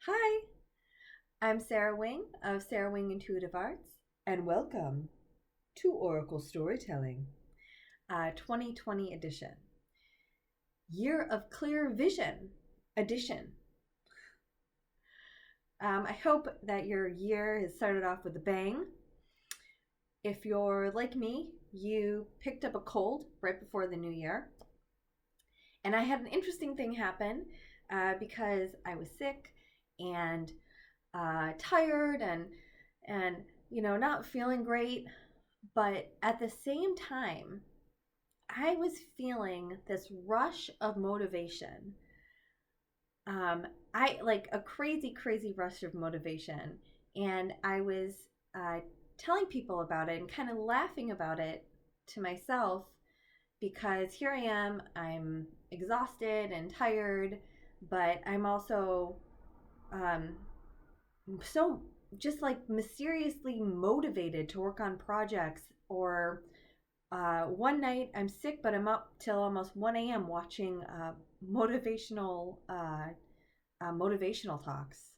Hi, I'm Sarah Wing of Sarah Wing Intuitive Arts, and welcome to Oracle Storytelling, 2020 edition, Year of Clear Vision edition. I hope that your year has started off with a bang. If you're like me, you picked up a cold right before the new year. And I had an interesting thing happen because I was sick and tired and not feeling great, but at the same time I was feeling this rush of motivation. I like a crazy rush of motivation, and I was uh, telling people about it and kind of laughing about it to myself because here I am, I'm exhausted and tired, but I'm also um, so just like mysteriously motivated to work on projects. Or one night I'm sick, but I'm up till almost 1 a.m. watching motivational motivational talks.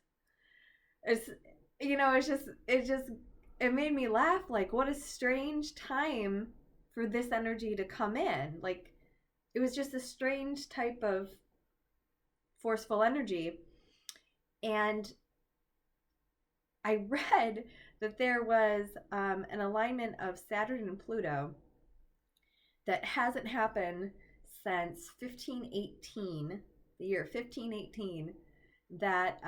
It's it made me laugh. Like, what a strange time for this energy to come in. Like, it was just a strange type of forceful energy. And I read that there was an alignment of Saturn and Pluto that hasn't happened since 1518, the year 1518, that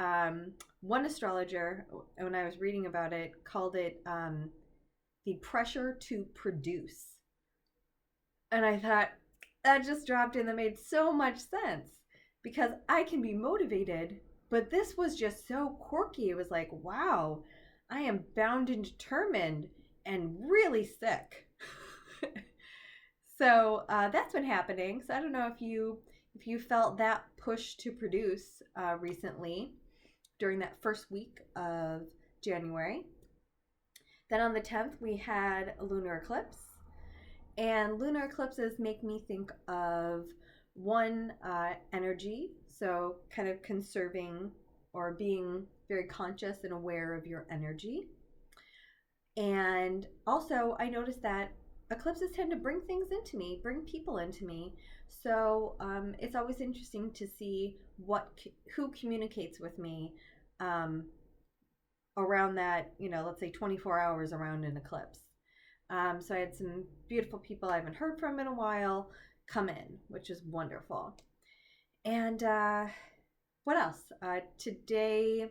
one astrologer, when I was reading about it, called it the pressure to produce. And I thought, that just dropped in. That made so much sense because I can be motivated, but this was just so quirky. It was like, wow, I am bound and determined and really sick. So that's been happening. So I don't know if you felt that push to produce recently during that first week of January. Then on the 10th we had a lunar eclipse, and lunar eclipses make me think of one energy, so kind of conserving or being very conscious and aware of your energy. And also, I noticed that eclipses tend to bring things into me, bring people into me. So it's always interesting to see who communicates with me um, around that, let's say 24 hours around an eclipse. So I had some beautiful people I haven't heard from in a while come in, which is wonderful. And what else? Today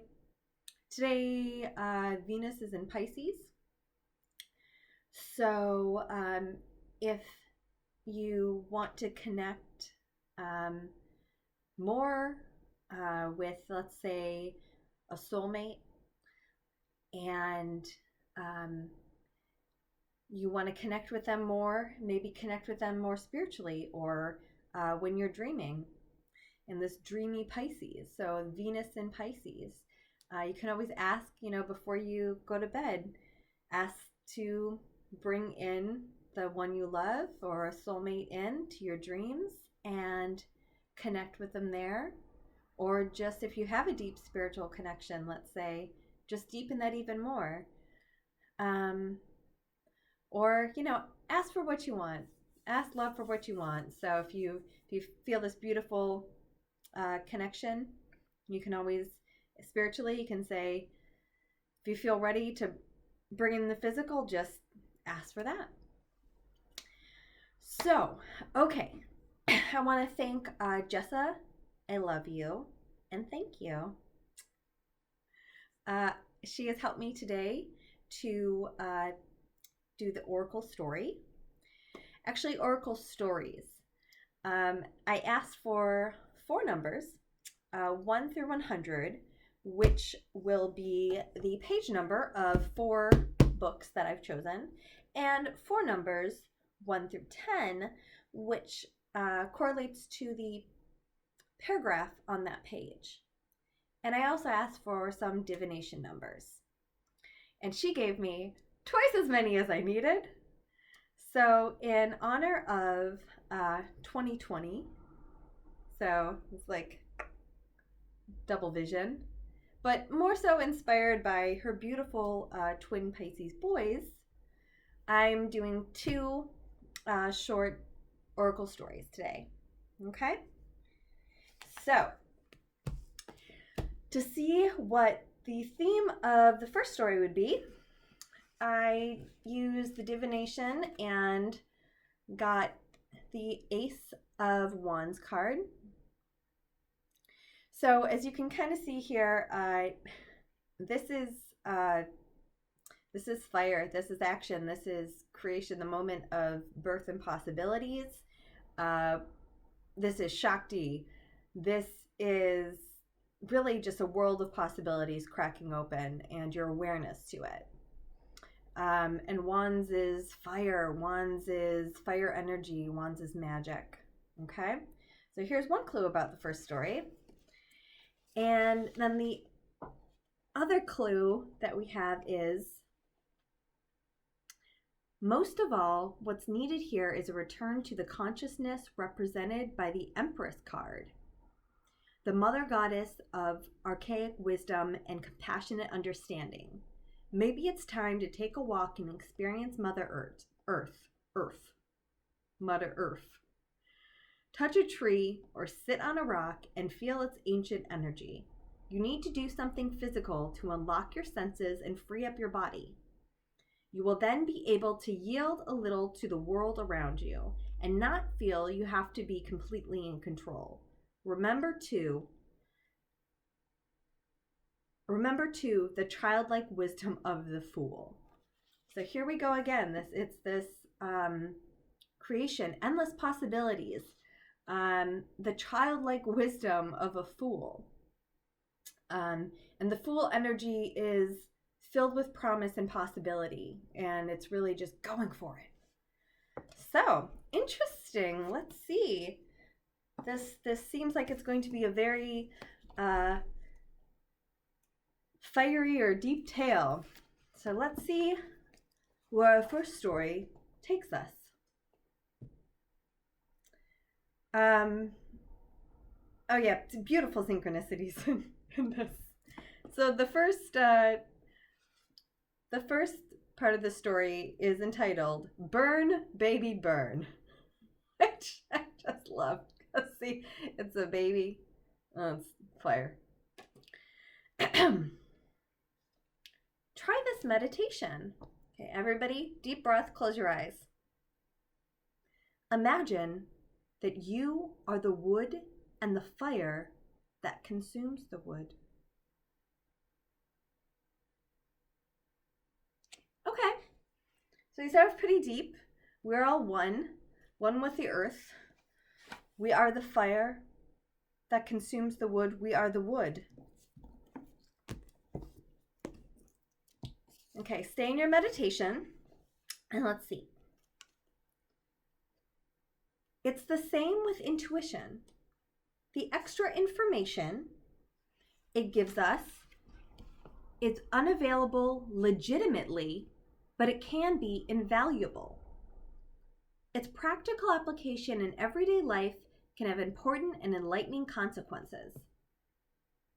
Venus is in Pisces. So if you want to connect um, more with, let's say, a soulmate, and um, you want to connect with them more, maybe connect with them more spiritually, or when you're dreaming in this dreamy Pisces. So Venus in Pisces. You can always ask, before you go to bed, ask to bring in the one you love or a soulmate into your dreams and connect with them there. Or just if you have a deep spiritual connection, let's say, just deepen that even more. Um, or ask for what you want. Ask love for what you want. So if you feel this beautiful connection, you can always spiritually, you can say, if you feel ready to bring in the physical, just ask for that. So, okay, I want to thank Jessa. I love you and thank you. Uh, she has helped me today to do the Oracle story. Actually, Oracle stories. I asked for 4 numbers, 1 through 100, which will be the page number of 4 books that I've chosen, and 4 numbers, 1 through 10, which correlates to the paragraph on that page. And I also asked for some divination numbers. And she gave me twice as many as I needed. So, in honor of 2020, so it's like double vision. but more so inspired by her beautiful twin Pisces boys, I'm doing two short oracle stories today. Okay? So, to see what the theme of the first story would be, I used the Divination and got the Ace of Wands card. So as you can kind of see here, this is fire. This is action. This is creation, the moment of birth and possibilities. This is Shakti. This is really just a world of possibilities cracking open and your awareness to it. And Wands is fire. Wands is fire energy. Wands is magic. Okay? So here's one clue about the first story. And then the other clue that we have is, most of all, what's needed here is a return to the consciousness represented by the Empress card, the mother goddess of archaic wisdom and compassionate understanding. Maybe it's time to take a walk and experience Mother Earth. Touch a tree or sit on a rock and feel its ancient energy. You need to do something physical to unlock your senses and free up your body. You will then be able to yield a little to the world around you and not feel you have to be completely in control. Remember too, the childlike wisdom of the fool. So here we go again. It's this creation, endless possibilities. The childlike wisdom of a fool. And the fool energy is filled with promise and possibility, and it's really just going for it. So, interesting. Let's see. This seems like it's going to be a very fiery or deep tale. So let's see where our first story takes us. Oh yeah, it's beautiful synchronicities in this. So the first part of the story is entitled "Burn, Baby, Burn," which I just love. See, it's a baby. Oh, it's fire. Try this meditation. Okay, everybody, deep breath, close your eyes. Imagine that you are the wood and the fire that consumes the wood. Okay, so you start off pretty deep. We're all one with the earth. We are the fire that consumes the wood. We are the wood. Okay, stay in your meditation, and let's see. It's the same with intuition. The extra information it gives us, it's unavailable legitimately, but it can be invaluable. Its practical application in everyday life can have important and enlightening consequences.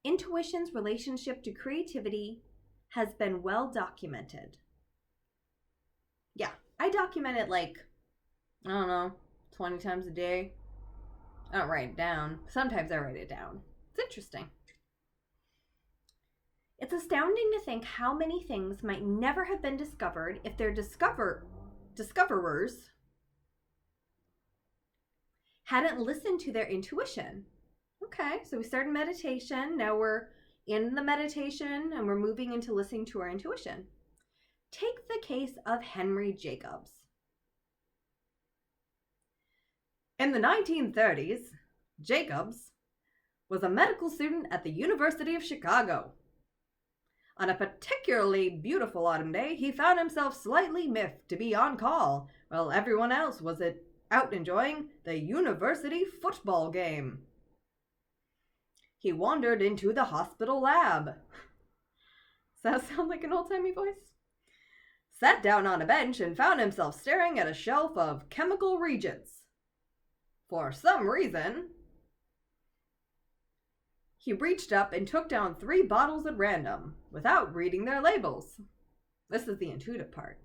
Intuition's relationship to creativity has been well documented. Yeah, I document it like, I don't know, 20 times a day. I don't write it down. Sometimes I write it down. It's interesting. It's astounding to think how many things might never have been discovered if their discoverers hadn't listened to their intuition. Okay, so we started meditation. Now we're in the meditation and we're moving into listening to our intuition. Take the case of Henry Jacobs. In the 1930s, Jacobs was a medical student at the University of Chicago. On a particularly beautiful autumn day, he found himself slightly miffed to be on call while everyone else was out enjoying the university football game. He wandered into the hospital lab. Does that sound like an old-timey voice? Sat down on a bench and found himself staring at a shelf of chemical reagents. For some reason, He reached up and took down 3 bottles at random, without reading their labels. This is the intuitive part.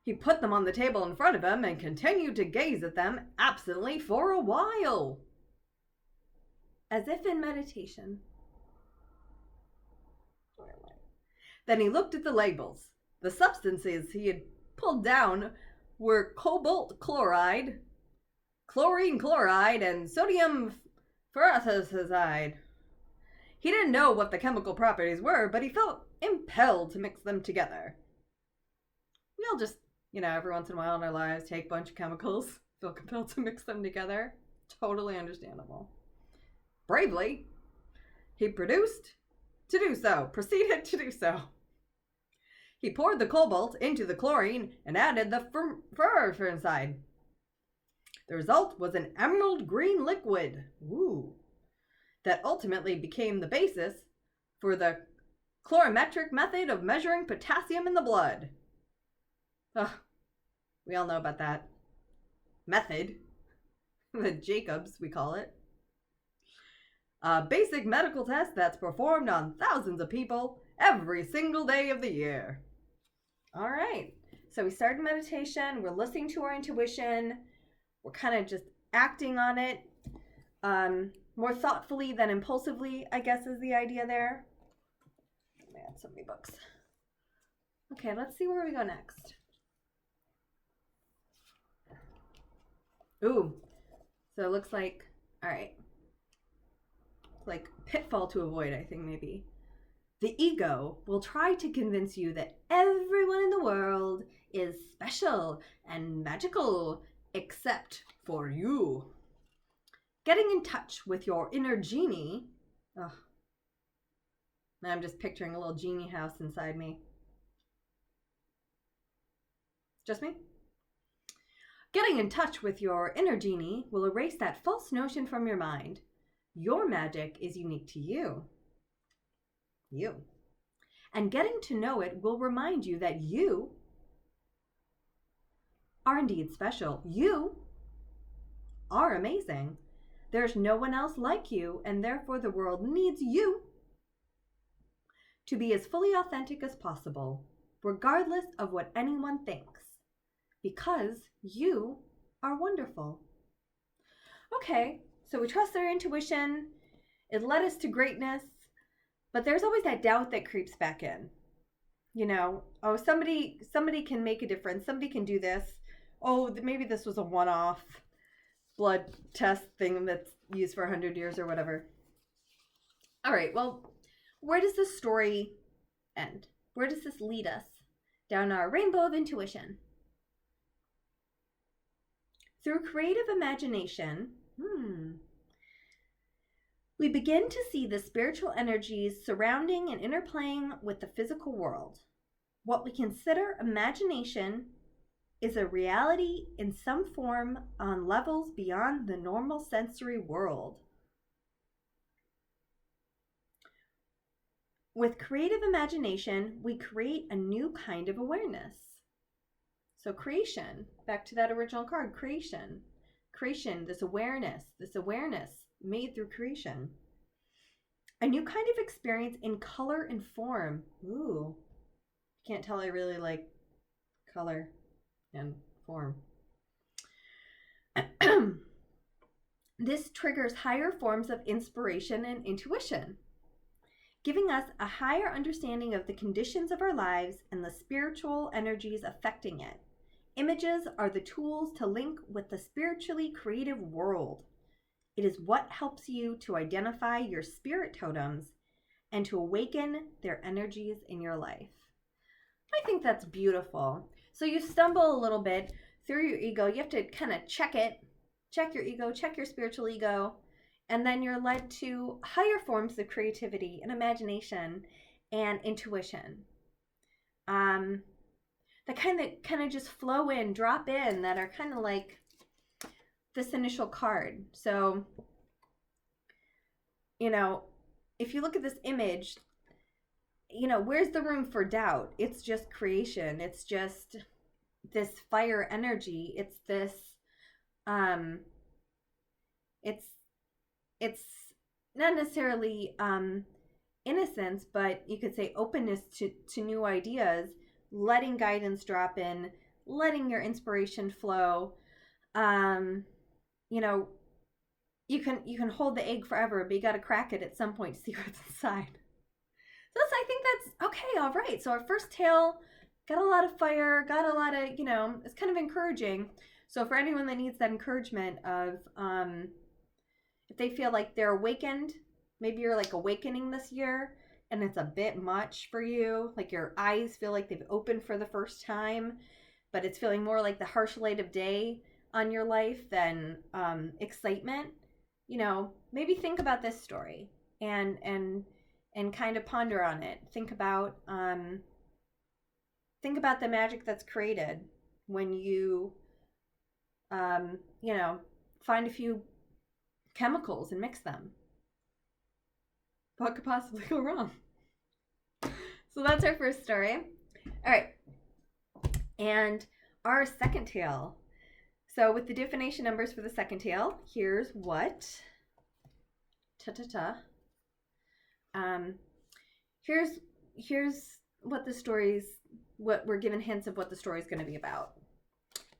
He put them on the table in front of him and continued to gaze at them absently for a while, as if in meditation. Then he looked at the labels. The substances he had pulled down were cobalt chloride, chlorine chloride, and sodium ferrocyanide. He didn't know what the chemical properties were, but he felt impelled to mix them together. We all just, every once in a while in our lives take a bunch of chemicals, feel compelled to mix them together. Totally understandable. Bravely, he proceeded to do so. He poured the cobalt into the chlorine and added the ferrocyanide. The result was an emerald green liquid, that ultimately became the basis for the colorimetric method of measuring potassium in the blood. We all know about that method, the Jacobs, we call it. A basic medical test that's performed on thousands of people every single day of the year. All right, so we started meditation, we're listening to our intuition, we're kind of just acting on it more thoughtfully than impulsively, I guess is the idea there. Man, so many books. Okay, let's see where we go next. Ooh, so it looks like, all right, like pitfall to avoid, I think maybe. The ego will try to convince you that everyone in the world is special and magical except for you. Getting in touch with your inner genie. Now I'm just picturing a little genie house inside me. Just me? Getting in touch with your inner genie will erase that false notion from your mind. Your magic is unique to you. And getting to know it will remind you that you are indeed special. You are amazing. There's no one else like you, and therefore the world needs you to be as fully authentic as possible, regardless of what anyone thinks, because you are wonderful. Okay, so we trust our intuition. It led us to greatness. But there's always that doubt that creeps back in. Somebody can make a difference. Somebody can do this. Maybe this was a one-off blood test thing that's used for 100 years or whatever. All right, well, where does this story end? Where does this lead us down our rainbow of intuition? Through creative imagination, we begin to see the spiritual energies surrounding and interplaying with the physical world. What we consider imagination is a reality in some form on levels beyond the normal sensory world. With creative imagination, we create a new kind of awareness. So creation, back to that original card, creation, this awareness made through creation. A new kind of experience in color and form. Ooh, can't tell I really like color and form. This triggers higher forms of inspiration and intuition, giving us a higher understanding of the conditions of our lives and the spiritual energies affecting it. Images are the tools to link with the spiritually creative world. It is what helps you to identify your spirit totems and to awaken their energies in your life. I think that's beautiful. So you stumble a little bit through your ego. You have to kind of check your ego, check your spiritual ego, and then you're led to higher forms of creativity and imagination and intuition. That kind of just flow in, drop in, that are kind of like this initial card. So, if you look at this image, where's the room for doubt? It's just creation. It's just this fire energy. It's this, it's not necessarily innocence, but you could say openness to new ideas, letting guidance drop in, letting your inspiration flow. Um, you know, you can hold the egg forever, but you got to crack it at some point to see what's inside. So I think that's okay. All right. So our first tale got a lot of fire, got a lot of, it's kind of encouraging. So for anyone that needs that encouragement of, if they feel like they're awakened, maybe you're like awakening this year and it's a bit much for you, like your eyes feel like they've opened for the first time, but it's feeling more like the harsh light of day on your life than excitement. Maybe think about this story and kind of ponder on it. Think about the magic that's created when you find a few chemicals and mix them. What could possibly go wrong? So that's our first story. All right. And our second tale. So with the divination numbers for the second tale, here's what. Here's what we're given hints of what the story's going to be about.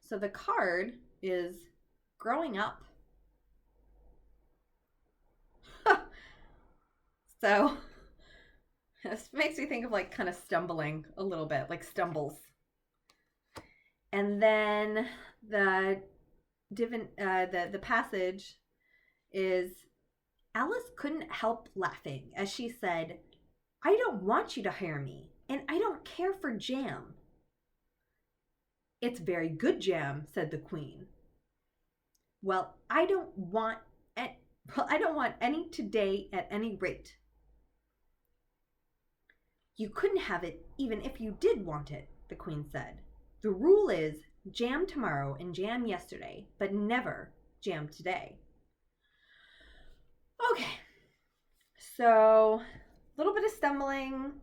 So the card is growing up. So this makes me think of like kind of stumbling a little bit, like stumbles. And then the passage is, Alice couldn't help laughing as she said, "I don't want you to hire me, and I don't care for jam." "It's very good jam," said the Queen. Well, I don't want any today at any rate." "You couldn't have it even if you did want it," the Queen said. "The rule is jam tomorrow and jam yesterday, but never jam today." Okay, so a little bit of stumbling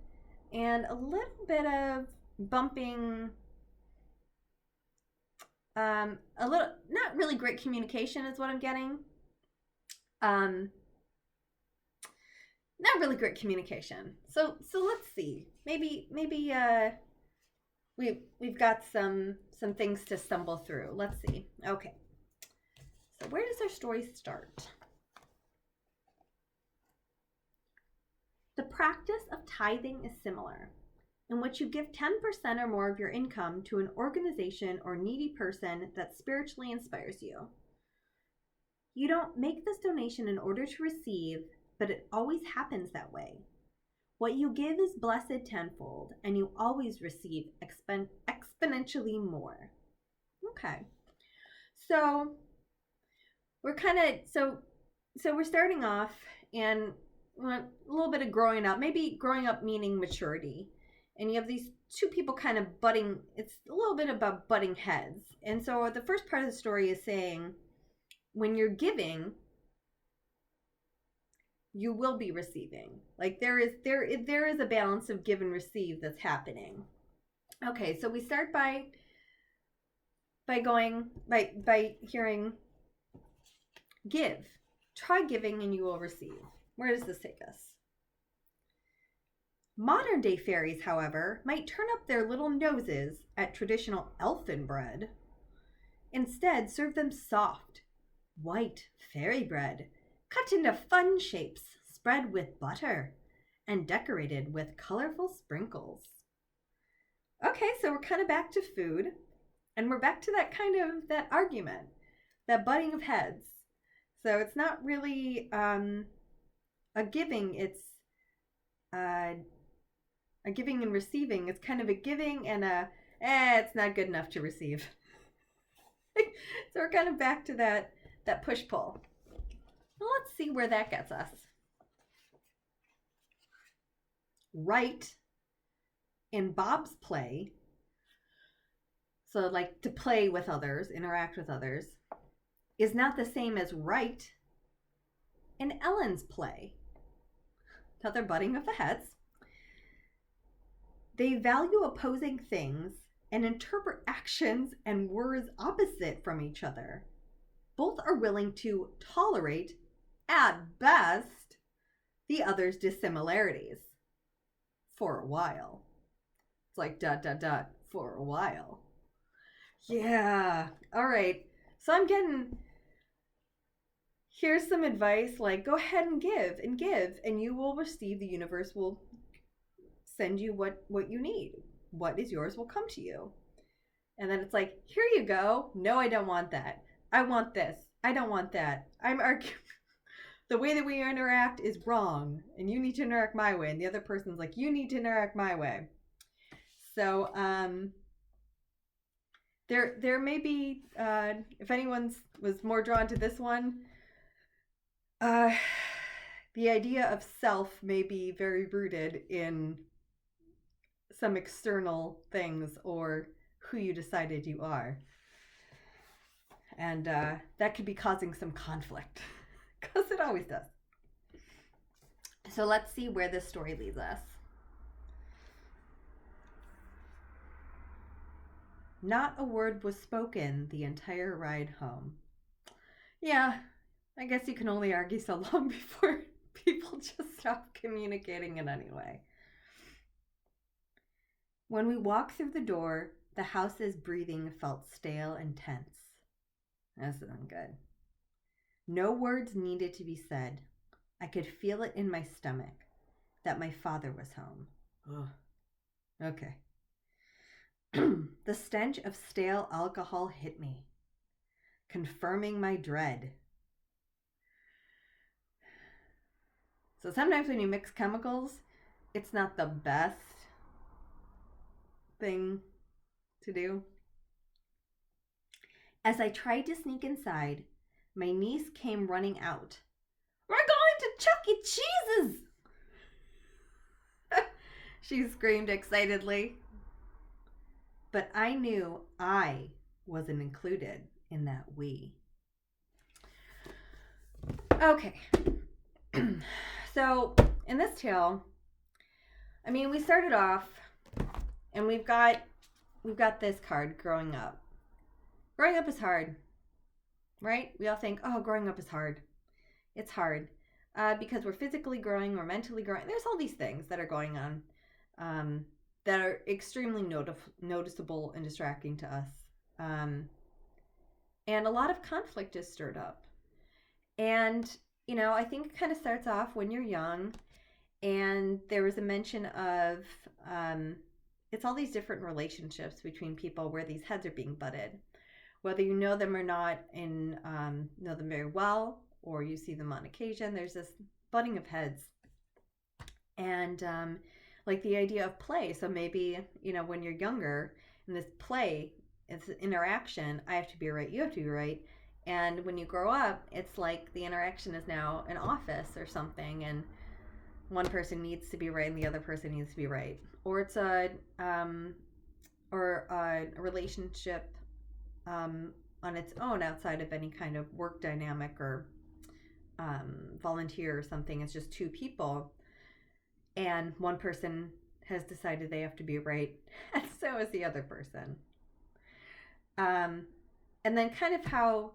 and a little bit of bumping. A little, not really great communication is what I'm getting. Not really great communication. So let's see. Maybe we've got some things to stumble through. Let's see. Okay. So where does our story start? The practice of tithing is similar, in which you give 10% or more of your income to an organization or needy person that spiritually inspires you. You don't make this donation in order to receive, but it always happens that way. What you give is blessed tenfold, and you always receive exponentially more. Okay. So we're kind of so we're starting off, and a little bit of growing up, maybe growing up meaning maturity. And you have these two people kind of butting, it's a little bit about butting heads. And so the first part of the story is saying, when you're giving, you will be receiving. Like there is a balance of give and receive that's happening. Okay, so we start by hearing, give. Try giving and you will receive. Where does this take us? Modern day fairies, however, might turn up their little noses at traditional elfin bread. Instead, serve them soft, white fairy bread, cut into fun shapes, spread with butter, and decorated with colorful sprinkles. Okay, so we're kind of back to food, and we're back to that argument, that butting of heads. So it's not really a giving, it's a giving and receiving. It's kind of a giving and it's not good enough to receive. So we're kind of back to that push-pull. Well, let's see where that gets us. Right in Bob's play, so like to play with others, interact with others, is not the same as right in Ellen's play. Another butting of the heads. They value opposing things and interpret actions and words opposite from each other. Both are willing to tolerate, at best, the other's dissimilarities for a while. It's like dot dot dot for a while. Yeah. All right. So I'm getting, here's some advice, like go ahead and give, and you will receive, the universe will send you what you need. What is yours will come to you. And then it's like, here you go. No, I don't want that. I want this. I don't want that. I'm arguing. The way that we interact is wrong, and you need to interact my way. And the other person's like, you need to interact my way. So there may be, if anyone's was more drawn to this one, the idea of self may be very rooted in some external things or who you decided you are. And that could be causing some conflict, because it always does. So let's see where this story leads us. Not a word was spoken the entire ride home. Yeah, I guess you can only argue so long before people just stop communicating in any way. When we walked through the door, the house's breathing felt stale and tense. This isn't good. No words needed to be said. I could feel it in my stomach that my father was home. Ugh. Okay. The stench of stale alcohol hit me, confirming my dread. So sometimes when you mix chemicals, it's not the best thing to do. As I tried to sneak inside, my niece came running out. We're going to Chuck E. Cheese's! She screamed excitedly. But I knew I wasn't included in that we. Okay. So in this tale, I mean, we started off and we've got this card, growing up. Growing up is hard, right? We all think, oh, growing up is hard. It's hard because we're physically growing, we're mentally growing. There's all these things that are going on that are extremely noticeable and distracting to us. And a lot of conflict is stirred up. And, you know, I think it kind of starts off when you're young. And there was a mention of, it's all these different relationships between people where these heads are being butted. Whether you know them or not and know them very well, or you see them on occasion, there's this butting of heads. And like the idea of play. So maybe, you know, when you're younger, in this play, it's interaction. I have to be right, you have to be right. And when you grow up, it's like the interaction is now an office or something, and one person needs to be right and the other person needs to be right. Or it's a relationship on its own outside of any kind of work dynamic or volunteer or something. It's just two people, and one person has decided they have to be right, and so is the other person. And then kind of how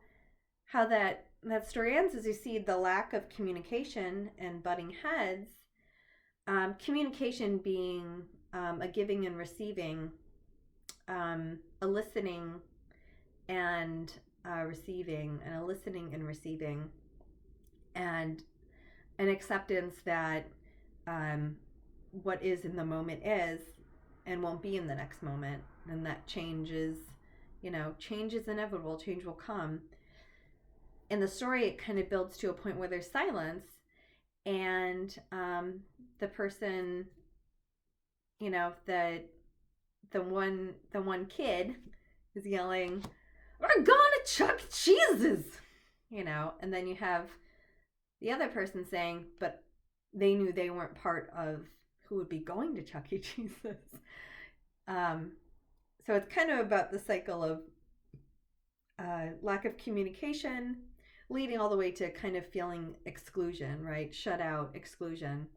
that story ends is you see the lack of communication and butting heads. Communication being a giving and receiving, a listening and receiving, and a listening and receiving, and an acceptance that what is in the moment is and won't be in the next moment, and that change is, you know, change is inevitable, change will come. In the story, it kind of builds to a point where there's silence, and the person, you know, the one kid is yelling, "We're going to Chuck E. Cheese's," you know, and then you have the other person saying, but they knew they weren't part of who would be going to Chuck E. Cheese's. So it's kind of about the cycle of lack of communication, leading all the way to kind of feeling exclusion, right? Shut out, exclusion.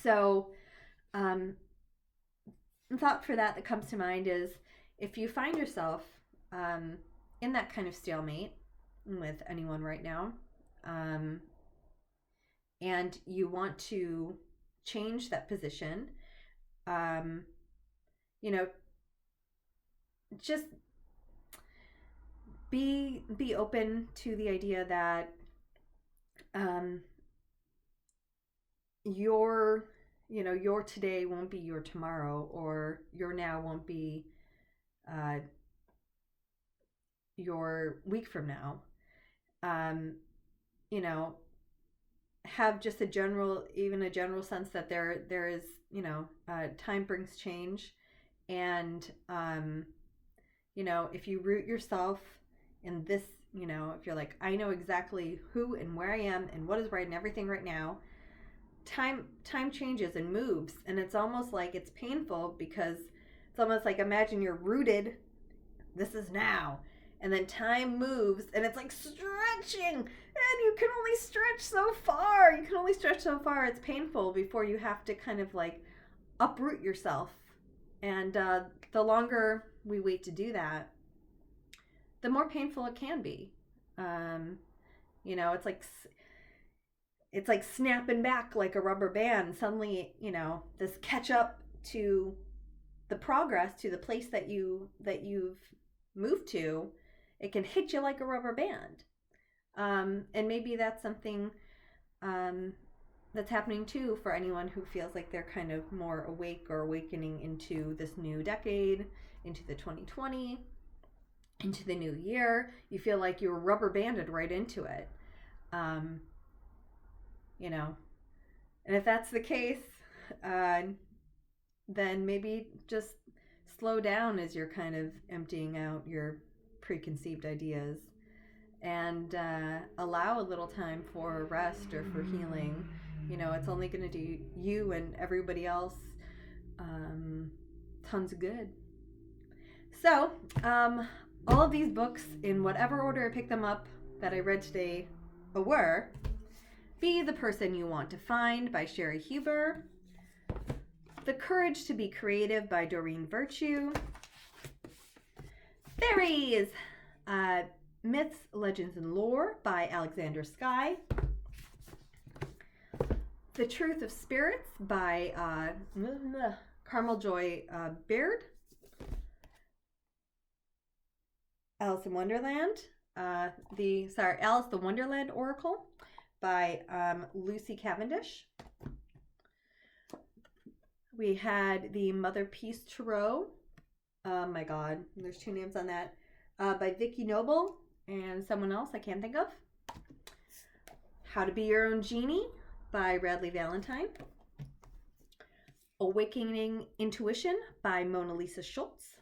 So thought for that comes to mind is, if you find yourself in that kind of stalemate with anyone right now, and you want to change that position, um, you know, just be open to the idea that um, your your today won't be your tomorrow, or your now won't be uh, your week from now. Um, you know, have just even a general sense that there is, time brings change, and if you root yourself in this, if you're like, I know exactly who and where I am and what is right and everything right now, time changes and moves, and it's almost like it's painful, because it's almost like, imagine you're rooted, this is now, and then time moves and it's like stretching, and you can only stretch so far. It's painful before you have to kind of like uproot yourself, and the longer we wait to do that, the more painful it can be. It's like snapping back like a rubber band. Suddenly, this catch up to the progress, to the place that you've moved to, it can hit you like a rubber band. And maybe that's something that's happening too for anyone who feels like they're kind of more awake or awakening into this new decade, into the 2020, into the new year. You feel like you were rubber banded right into it. And if that's the case, then maybe just slow down as you're kind of emptying out your preconceived ideas, and allow a little time for rest or for healing. It's only going to do you and everybody else tons of good. So, all of these books, in whatever order I picked them up that I read today, were Be the Person You Want to Find by Sherry Huber, The Courage to Be Creative by Doreen Virtue, Fairies, Myths, Legends, and Lore by Alexander Skye, The Truth of Spirits by Carmel Joy Beard, Alice in Wonderland, Alice the Wonderland Oracle by Lucy Cavendish. We had the Mother Peace Tarot. Oh my God, there's 2 names on that. By Vicki Noble and someone else I can't think of. How to Be Your Own Genie by Radley Valentine. Awakening Intuition by Mona Lisa Schultz.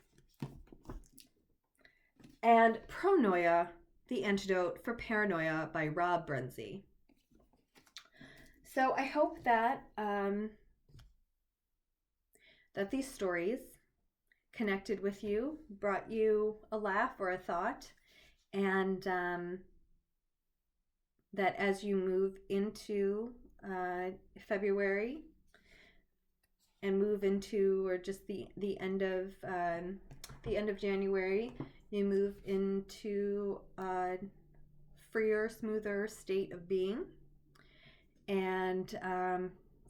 And Pronoia, The Antidote for Paranoia by Rob Brenzy. So I hope that that these stories connected with you, brought you a laugh or a thought, and that as you move into February and move into, or just the end of January, you move into a freer, smoother state of being, and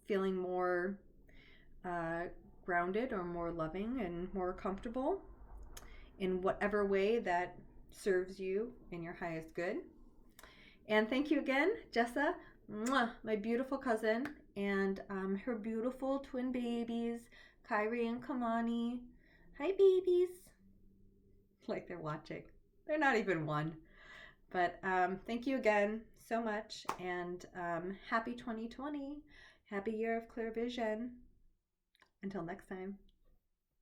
feeling more grounded, or more loving, and more comfortable in whatever way that serves you in your highest good. And thank you again, Jessa, my beautiful cousin, and her beautiful twin babies, Kyrie and Kamani. Hi, babies. Like they're watching. They're not even one. But thank you again so much, and happy 2020. Happy year of clear vision. Until next time.